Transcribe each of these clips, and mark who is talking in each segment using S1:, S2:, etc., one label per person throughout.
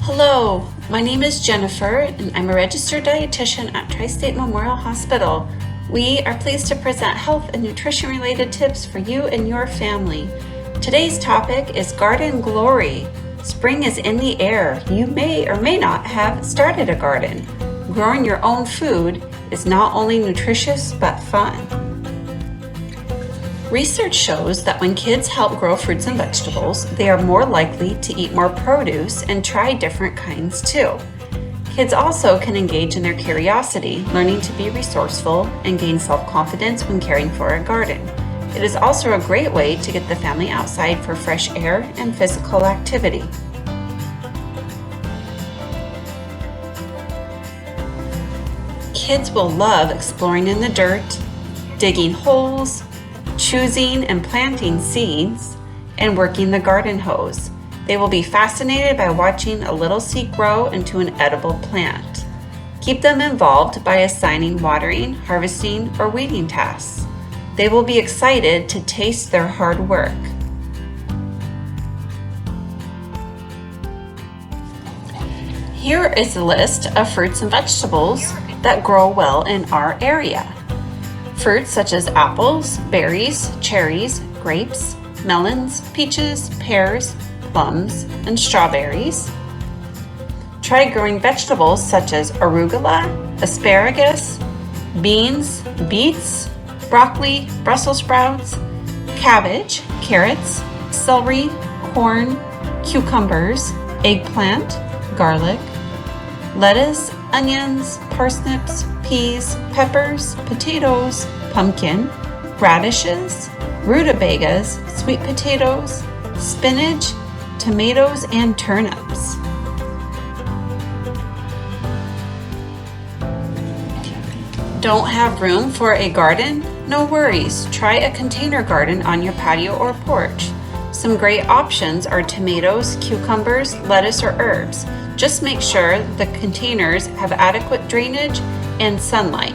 S1: Hello, my name is Jennifer and I'm a registered dietitian at TriState Memorial Hospital. We are pleased to present health and nutrition related tips for you and your family. Today's topic is garden glory. Spring is in the air. You may or may not have started a garden. Growing your own food is not only nutritious but fun. Research shows that when kids help grow fruits and vegetables, they are more likely to eat more produce and try different kinds too. Kids also can engage in their curiosity, learning to be resourceful and gain self-confidence when caring for a garden. It is also a great way to get the family outside for fresh air and physical activity. Kids will love exploring in the dirt, digging holes, choosing and planting seeds, and working the garden hose. They will be fascinated by watching a little seed grow into an edible plant. Keep them involved by assigning watering, harvesting, or weeding tasks. They will be excited to taste their hard work. Here is a list of fruits and vegetables that grow well in our area. Fruits such as apples, berries, cherries, grapes, melons, peaches, pears, plums, and strawberries. Try growing vegetables such as arugula, asparagus, beans, beets, broccoli, Brussels sprouts, cabbage, carrots, celery, corn, cucumbers, eggplant, garlic, lettuce, onions, parsnips, peas, peppers, potatoes, pumpkin, radishes, rutabagas, sweet potatoes, spinach, tomatoes, and turnips. Don't have room for a garden? No worries. Try a container garden on your patio or porch. Some great options are tomatoes, cucumbers, lettuce, or herbs. Just make sure the containers have adequate drainage and sunlight.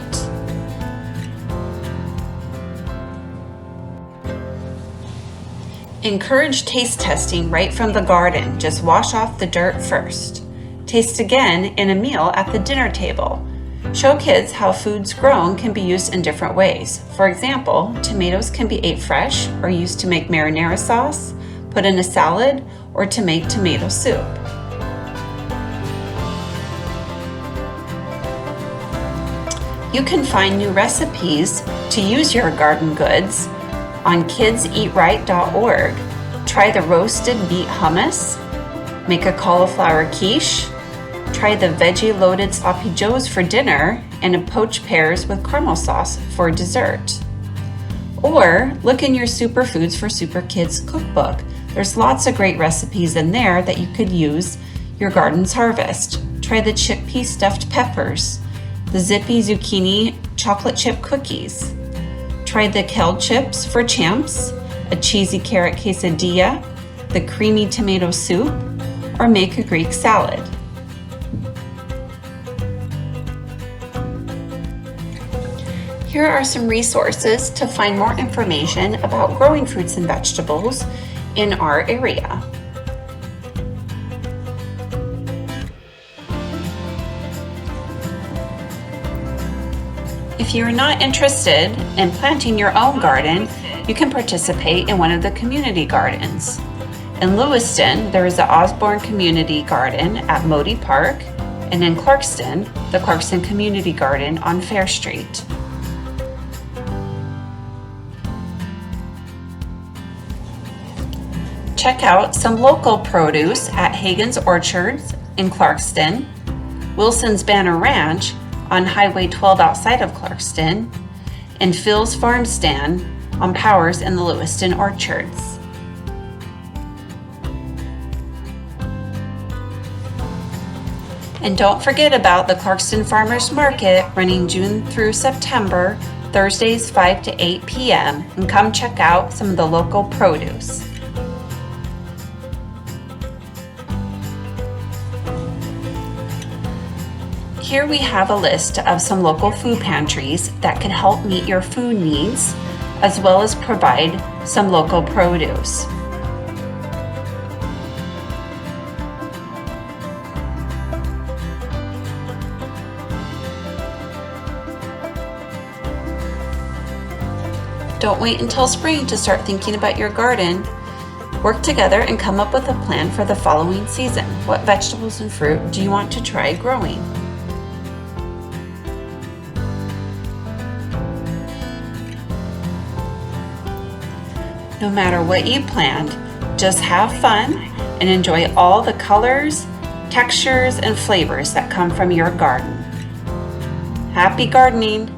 S1: Encourage taste testing right from the garden. Just wash off the dirt first. Taste again in a meal at the dinner table. Show kids how foods grown can be used in different ways. For example, tomatoes can be ate fresh or used to make marinara sauce, put in a salad, or to make tomato soup. You can find new recipes to use your garden goods on kidseatright.org. Try the roasted beet hummus, make a cauliflower quiche, try the veggie-loaded sloppy joes for dinner, and a poached pears with caramel sauce for dessert. Or look in your Superfoods for Super Kids cookbook. There's lots of great recipes in there that you could use your garden's harvest. Try the chickpea stuffed peppers, the zippy zucchini chocolate chip cookies. Try the kale chips for champs, a cheesy carrot quesadilla, the creamy tomato soup, or make a Greek salad. Here are some resources to find more information about growing fruits and vegetables in our area. If you are not interested in planting your own garden, you can participate in one of the community gardens. In Lewiston, there is the Osborne Community Garden at Modi Park, and in Clarkston, the Clarkston Community Garden on Fair Street. Check out some local produce at Hagen's Orchards in Clarkston, Wilson's Banner Ranch on Highway 12 outside of Clarkston, and Phil's Farm Stand on Powers in the Lewiston Orchards. And don't forget about the Clarkston Farmers Market running June through September, Thursdays 5 to 8 p.m. and come check out some of the local produce. Here we have a list of some local food pantries that can help meet your food needs, as well as provide some local produce. Don't wait until spring to start thinking about your garden. Work together and come up with a plan for the following season. What vegetables and fruit do you want to try growing? No matter what you planned, just have fun and enjoy all the colors, textures, and flavors that come from your garden. Happy gardening!